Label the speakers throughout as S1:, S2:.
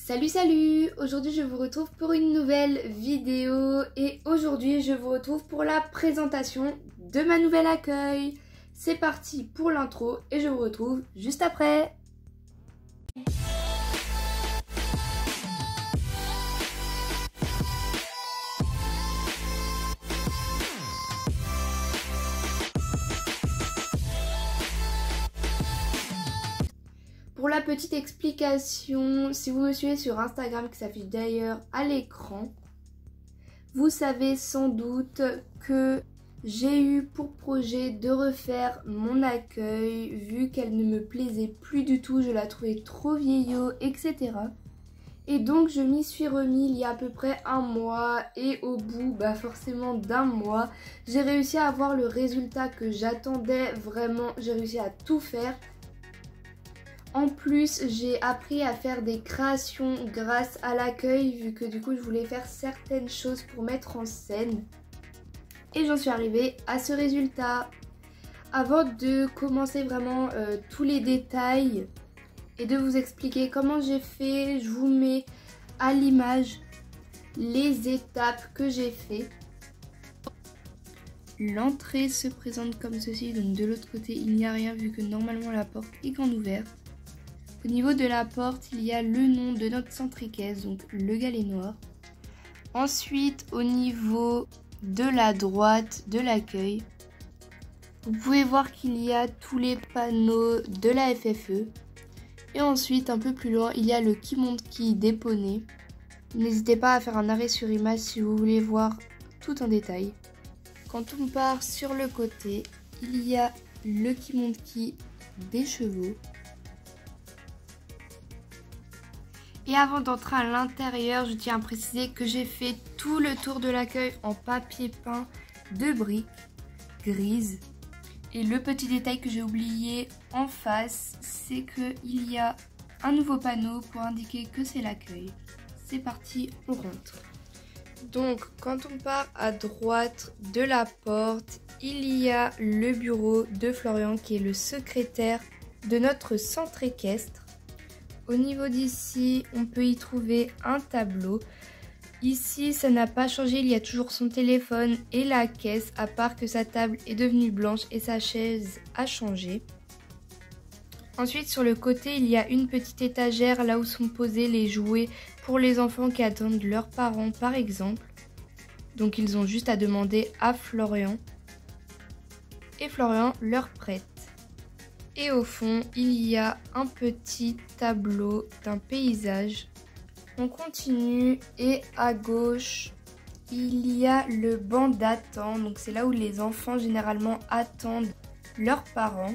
S1: Salut! Aujourd'hui je vous retrouve pour une nouvelle vidéo et aujourd'hui je vous retrouve pour la présentation de ma nouvelle accueil. C'est parti pour l'intro et je vous retrouve juste après. Pour la petite explication, si vous me suivez sur Instagram, qui s'affiche d'ailleurs à l'écran, vous savez sans doute que j'ai eu pour projet de refaire mon accueil vu qu'elle ne me plaisait plus du tout, je la trouvais trop vieillot, etc. Et donc je m'y suis remis il y a à peu près un mois et au bout forcément d'un mois, j'ai réussi à avoir le résultat que j'attendais vraiment, j'ai réussi à tout faire. En plus, j'ai appris à faire des créations grâce à l'accueil vu que du coup je voulais faire certaines choses pour mettre en scène. Et j'en suis arrivée à ce résultat. Avant de commencer vraiment tous les détails et de vous expliquer comment j'ai fait, je vous mets à l'image les étapes que j'ai fait. L'entrée se présente comme ceci, donc de l'autre côté il n'y a rien vu que normalement la porte est grande ouverte. Au niveau de la porte, il y a le nom de notre centricaise, donc le galet noir. Ensuite, au niveau de la droite de l'accueil, vous pouvez voir qu'il y a tous les panneaux de la FFE. Et ensuite, un peu plus loin, il y a le qui monte qui déponné. N'hésitez pas à faire un arrêt sur image si vous voulez voir tout en détail. Quand on part sur le côté, il y a le qui monte qui des chevaux. Et avant d'entrer à l'intérieur, je tiens à préciser que j'ai fait tout le tour de l'accueil en papier peint de briques grises. Et le petit détail que j'ai oublié en face, c'est qu'il y a un nouveau panneau pour indiquer que c'est l'accueil. C'est parti, on rentre. Donc quand on part à droite de la porte, il y a le bureau de Florian qui est le secrétaire de notre centre équestre. Au niveau d'ici, on peut y trouver un tableau. Ici, ça n'a pas changé, il y a toujours son téléphone et la caisse, à part que sa table est devenue blanche et sa chaise a changé. Ensuite, sur le côté, il y a une petite étagère là où sont posés les jouets pour les enfants qui attendent leurs parents, par exemple. Donc, ils ont juste à demander à Florian. Et Florian leur prête. Et au fond, il y a un petit tableau d'un paysage. On continue et à gauche, il y a le banc d'attente. Donc c'est là où les enfants généralement attendent leurs parents.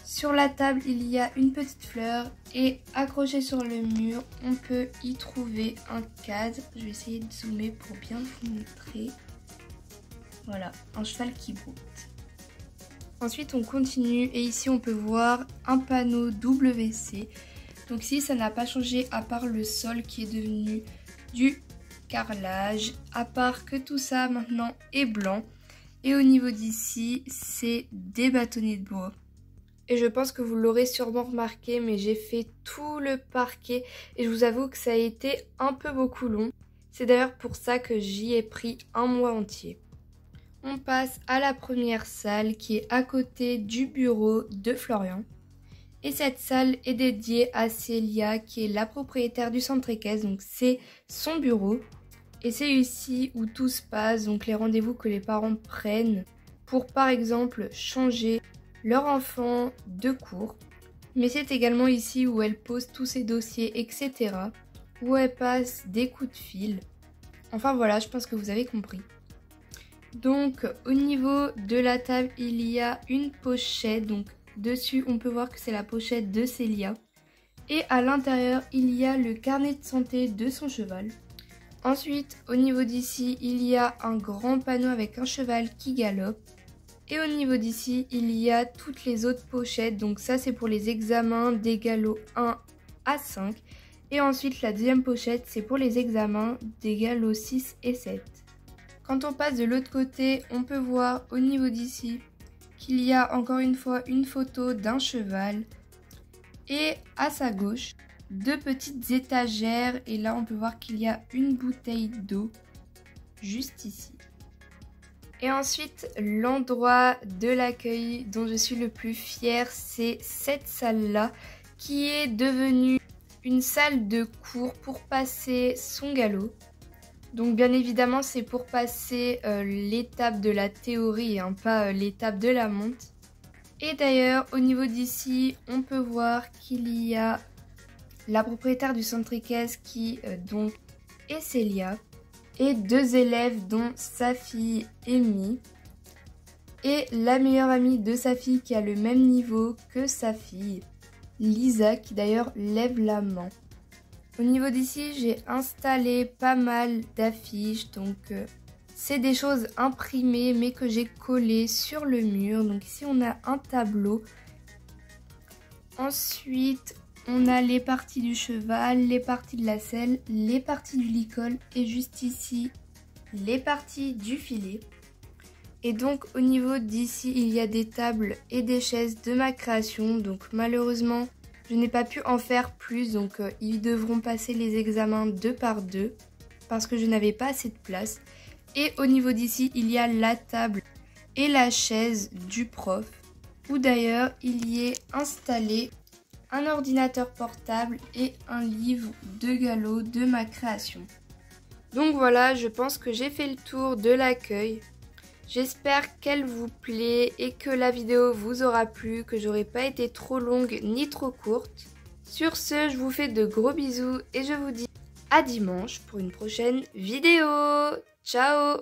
S1: Sur la table, il y a une petite fleur et accroché sur le mur, on peut y trouver un cadre. Je vais essayer de zoomer pour bien vous montrer. Voilà, un cheval qui broute. Ensuite on continue et ici on peut voir un panneau WC. Donc ici ça n'a pas changé à part le sol qui est devenu du carrelage. À part que tout ça maintenant est blanc. Et au niveau d'ici c'est des bâtonnets de bois. Et je pense que vous l'aurez sûrement remarqué mais j'ai fait tout le parquet. Et je vous avoue que ça a été un peu beaucoup long. C'est d'ailleurs pour ça que j'y ai pris un mois entier. On passe à la première salle qui est à côté du bureau de Florian. Et cette salle est dédiée à Célia qui est la propriétaire du centre équestre. Donc c'est son bureau. Et c'est ici où tout se passe. Donc les rendez-vous que les parents prennent pour par exemple changer leur enfant de cours. Mais c'est également ici où elle pose tous ses dossiers, etc. Où elle passe des coups de fil. Enfin voilà, je pense que vous avez compris. Donc au niveau de la table, il y a une pochette. Donc dessus, on peut voir que c'est la pochette de Célia. Et à l'intérieur, il y a le carnet de santé de son cheval. Ensuite, au niveau d'ici, il y a un grand panneau avec un cheval qui galope. Et au niveau d'ici, il y a toutes les autres pochettes. Donc ça, c'est pour les examens des galops 1 à 5. Et ensuite, la deuxième pochette, c'est pour les examens des galops 6 et 7. Quand on passe de l'autre côté, on peut voir au niveau d'ici qu'il y a encore une fois une photo d'un cheval. Et à sa gauche, 2 petites étagères et là on peut voir qu'il y a une bouteille d'eau juste ici. Et ensuite l'endroit de l'accueil dont je suis le plus fière, c'est cette salle-là qui est devenue une salle de cours pour passer son galop. Donc bien évidemment c'est pour passer l'étape de la théorie, hein, pas l'étape de la monte. Et d'ailleurs au niveau d'ici on peut voir qu'il y a la propriétaire du centre équestre qui donc est Célia et 2 élèves dont sa fille Amy et la meilleure amie de sa fille qui a le même niveau que sa fille, Lisa, qui d'ailleurs lève la main. Au niveau d'ici, j'ai installé pas mal d'affiches, donc c'est des choses imprimées mais que j'ai collées sur le mur. Donc ici on a un tableau. Ensuite on a les parties du cheval, les parties de la selle, les parties du licol et juste ici les parties du filet. Et donc au niveau d'ici il y a des tables et des chaises de ma création. Donc malheureusement je n'ai pas pu en faire plus, donc ils devront passer les examens 2 par 2 parce que je n'avais pas assez de place. Et au niveau d'ici, il y a la table et la chaise du prof, où d'ailleurs il y est installé un ordinateur portable et un livre de galop de ma création. Donc voilà, je pense que j'ai fait le tour de l'accueil. J'espère qu'elle vous plaît et que la vidéo vous aura plu, que j'aurai pas été trop longue ni trop courte. Sur ce, je vous fais de gros bisous et je vous dis à dimanche pour une prochaine vidéo. Ciao!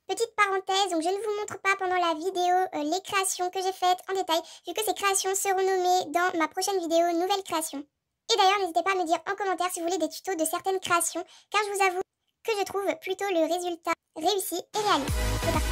S2: Petite parenthèse, donc je ne vous montre pas pendant la vidéo les créations que j'ai faites en détail, vu que ces créations seront nommées dans ma prochaine vidéo Nouvelle Création. Et d'ailleurs, n'hésitez pas à me dire en commentaire si vous voulez des tutos de certaines créations, car je vous avoue que je trouve plutôt le résultat réussi et réaliste. C'est parti.